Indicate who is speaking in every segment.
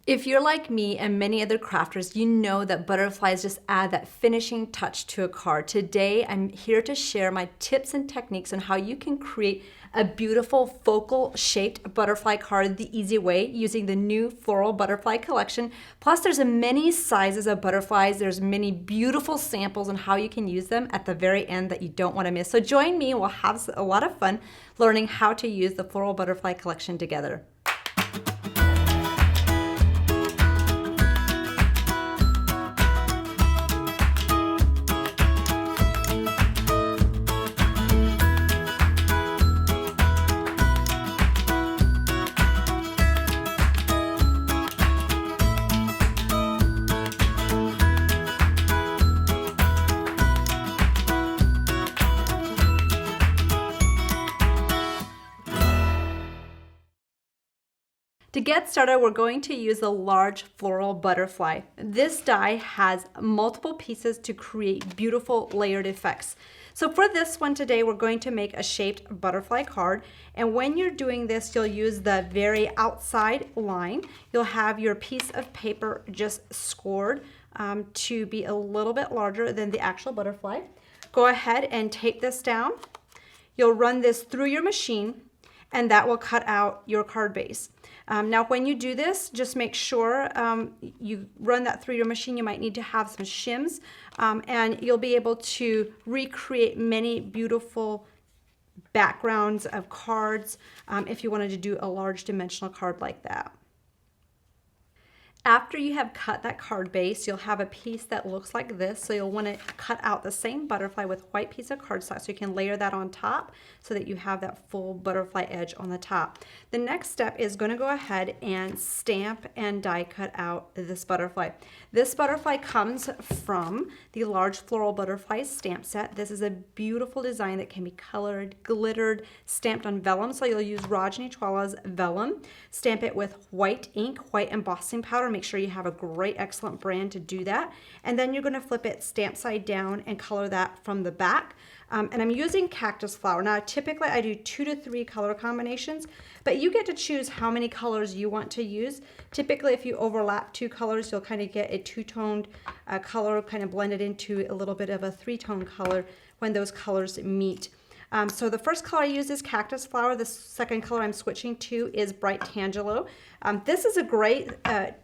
Speaker 1: If you're like me and many other crafters, you know that butterflies just add that finishing touch to a card. Today, I'm here to share my tips and techniques on how you can create a beautiful focal shaped butterfly card the easy way using the new Floral Butterfly collection. Plus, there's many sizes of butterflies. There's many beautiful samples on how you can use them at the very end that you don't want to miss. So join me, we'll have a lot of fun learning how to use the Floral Butterfly collection together. To get started, we're going to use a large floral butterfly. This die has multiple pieces to create beautiful layered effects. So for this one today, we're going to make a shaped butterfly card. And when you're doing this, you'll use the very outside line. You'll have your piece of paper just scored to be a little bit larger than the actual butterfly. Go ahead and tape this down. You'll run this through your machine, and that will cut out your card base. Now when you do this, just make sure you run that through your machine. You might need to have some shims, and you'll be able to recreate many beautiful backgrounds of cards if you wanted to do a large dimensional card like that. After you have cut that card base, you'll have a piece that looks like this. So you'll want to cut out the same butterfly with white piece of cardstock so you can layer that on top so that you have that full butterfly edge on the top. The next step is going to go ahead and stamp and die cut out this butterfly. This butterfly comes from the large floral butterfly stamp set. This is a beautiful design that can be colored, glittered, stamped on vellum. So you'll use Rajni Chwala's vellum. Stamp it with white ink, white embossing powder. Make sure you have a great, excellent brand to do that. And then you're going to flip it stamp side down and color that from the back. And I'm using cactus flower. Now, typically I do 2 to 3 color combinations, but you get to choose how many colors you want to use. Typically, if you overlap 2 colors, you'll kind of get a 2-toned color kind of blended into a little bit of a 3-tone color when those colors meet. So the first color I use is cactus flower. The second color I'm switching to is bright tangelo. This is a great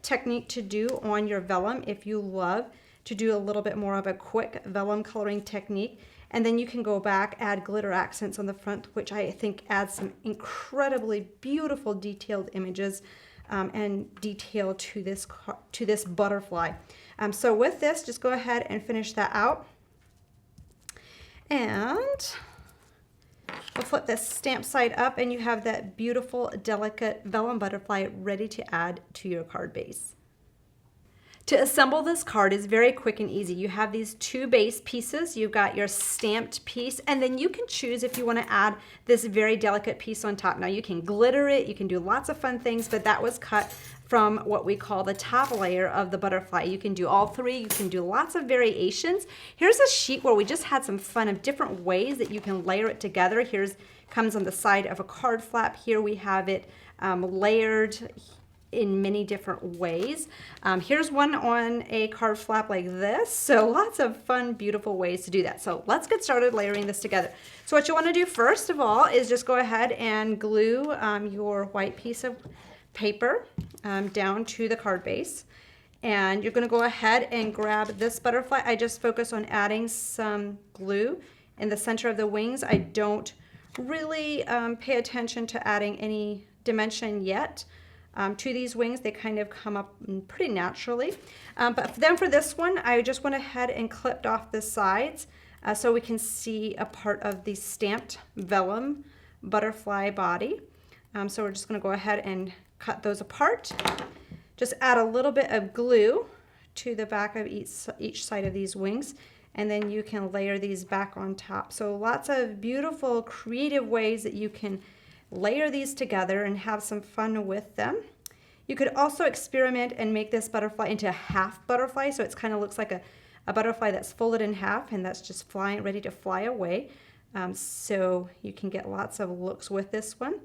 Speaker 1: technique to do on your vellum if you love to do a little bit more of a quick vellum coloring technique. And then you can go back, add glitter accents on the front, which I think adds some incredibly beautiful detailed images and detail to this butterfly. So with this, just go ahead and finish that out. And we'll flip this stamp side up and you have that beautiful, delicate vellum butterfly ready to add to your card base. To assemble this card is very quick and easy. You have these 2 base pieces. You've got your stamped piece, and then you can choose if you want to add this very delicate piece on top. Now you can glitter it, you can do lots of fun things, but that was cut from what we call the top layer of the butterfly. You can do all 3, you can do lots of variations. Here's a sheet where we just had some fun of different ways that you can layer it together. Comes on the side of a card flap. Here we have it layered in many different ways. Here's one on a card flap like this. So lots of fun, beautiful ways to do that. So let's get started layering this together. So what you want to do first of all is just go ahead and glue your white piece of paper down to the card base. And you're going to go ahead and grab this butterfly. I just focus on adding some glue in the center of the wings. I don't really pay attention to adding any dimension yet. To these wings. They kind of come up pretty naturally. But then for this one, I just went ahead and clipped off the sides so we can see a part of the stamped vellum butterfly body. So we're just going to go ahead and cut those apart. Just add a little bit of glue to the back of each side of these wings, and then you can layer these back on top. So lots of beautiful, creative ways that you can layer these together and have some fun with them. You could also experiment and make this butterfly into a half butterfly, so it kind of looks like a butterfly that's folded in half and that's just ready to fly away. So you can get lots of looks with this one.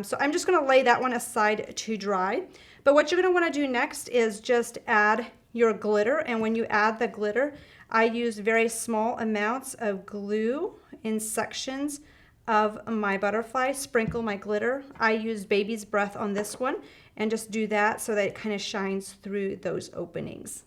Speaker 1: So I'm just going to lay that one aside to dry. But what you're going to want to do next is just add your glitter. And when you add the glitter, I use very small amounts of glue in sections of my butterfly. Sprinkle my glitter. I use baby's breath on this one and just do that so that it kind of shines through those openings.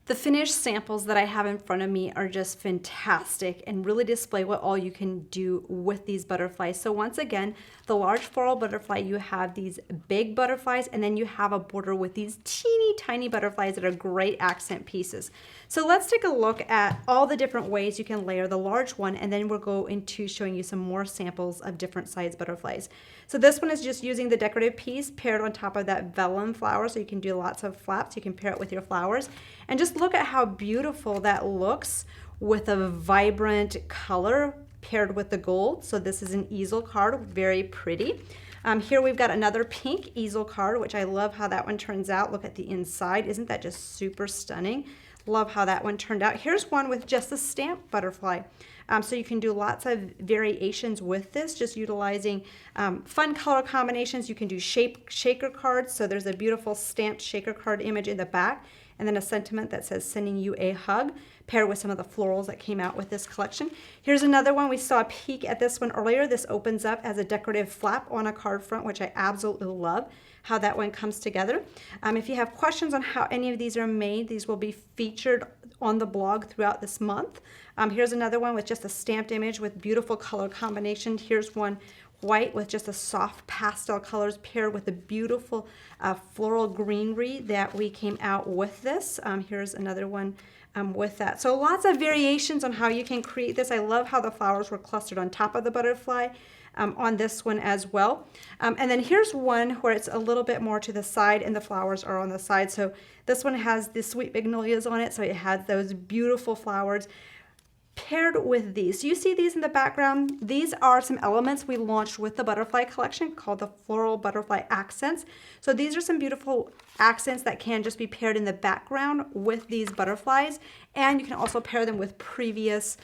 Speaker 1: The finished samples that I have in front of me are just fantastic and really display what all you can do with these butterflies. So once again, the large floral butterfly, you have these big butterflies, and then you have a border with these teeny tiny butterflies that are great accent pieces. So let's take a look at all the different ways you can layer the large one, and then we'll go into showing you some more samples of different size butterflies. So this one is just using the decorative piece paired on top of that vellum flower, so you can do lots of flaps. You can pair it with your flowers. And just look at how beautiful that looks with a vibrant color paired with the gold. So this is an easel card, very pretty. Here we've got another pink easel card, which I love how that one turns out. Look at the inside. Isn't that just super stunning? Love how that one turned out. Here's one with just a stamp butterfly. So you can do lots of variations with this, just utilizing fun color combinations. You can do shaker cards. So there's a beautiful stamped shaker card image in the back, and then a sentiment that says sending you a hug, paired with some of the florals that came out with this collection. Here's another one. We saw a peek at this one earlier. This opens up as a decorative flap on a card front, which I absolutely love how that one comes together. If you have questions on how any of these are made, these will be featured on the blog throughout this month. Here's another one with just a stamped image with beautiful color combination. Here's one white with just a soft pastel colors paired with a beautiful floral greenery that we came out with this. Here's another one with that. So lots of variations on how you can create this. I love how the flowers were clustered on top of the butterfly on this one as well. And then here's one where it's a little bit more to the side and the flowers are on the side. So this one has the sweet magnolias on it, so it has those beautiful flowers paired with these. So you see these in the background. These are some elements we launched with the butterfly collection called the Floral Butterfly Accents. So these are some beautiful accents that can just be paired in the background with these butterflies, and you can also pair them with previous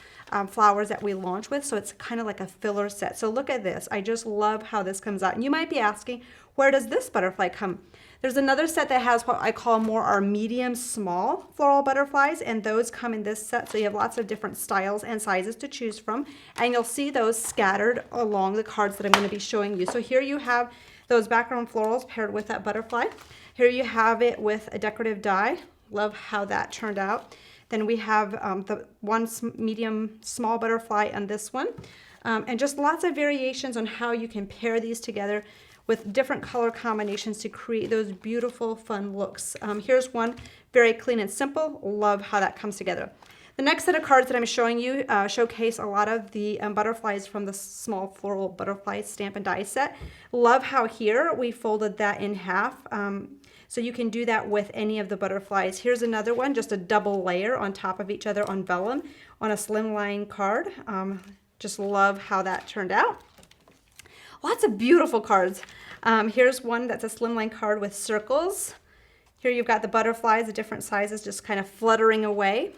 Speaker 1: flowers that we launched with, so it's kind of like a filler set. So look at this. I just love how this comes out. And you might be asking, where does this butterfly come? There's another set that has what I call more our medium small floral butterflies, and those come in this set. So you have lots of different styles and sizes to choose from, and you'll see those scattered along the cards that I'm going to be showing you. So here you have those background florals paired with that butterfly. Here you have it with a decorative die. Love how that turned out. Then we have the one medium small butterfly and this one, and just lots of variations on how you can pair these together with different color combinations to create those beautiful, fun looks. Here's one, very clean and simple. Love how that comes together. The next set of cards that I'm showing you showcase a lot of the butterflies from the small floral butterfly stamp and die set. Love how here we folded that in half. So you can do that with any of the butterflies. Here's another one, just a double layer on top of each other on vellum on a slimline card. Just love how that turned out. Lots of beautiful cards. Here's one that's a slimline card with circles. Here you've got the butterflies, the different sizes, just kind of fluttering away.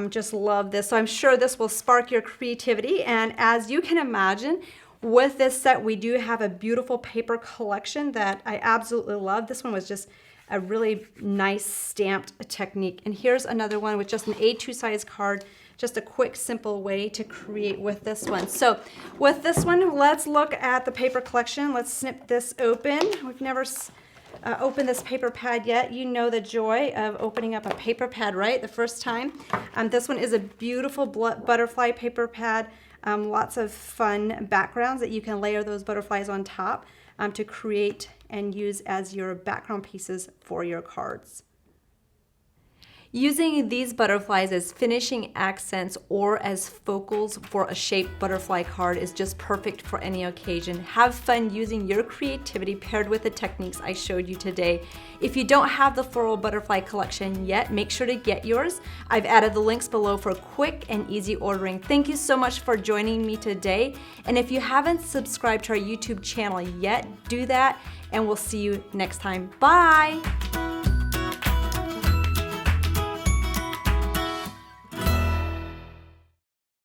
Speaker 1: Just love this. So I'm sure this will spark your creativity. And as you can imagine, with this set, we do have a beautiful paper collection that I absolutely love. This one was just a really nice stamped technique. And here's another one with just an A2 size card. Just a quick, simple way to create with this one. So with this one, let's look at the paper collection. Let's snip this open. We've never opened this paper pad yet. You know the joy of opening up a paper pad, right? The first time. This one is a beautiful butterfly paper pad. Lots of fun backgrounds that you can layer those butterflies on top to create and use as your background pieces for your cards. Using these butterflies as finishing accents or as focals for a shaped butterfly card is just perfect for any occasion. Have fun using your creativity paired with the techniques I showed you today. If you don't have the Floral Butterfly collection yet, make sure to get yours. I've added the links below for quick and easy ordering. Thank you so much for joining me today. And if you haven't subscribed to our YouTube channel yet, do that, and we'll see you next time. Bye!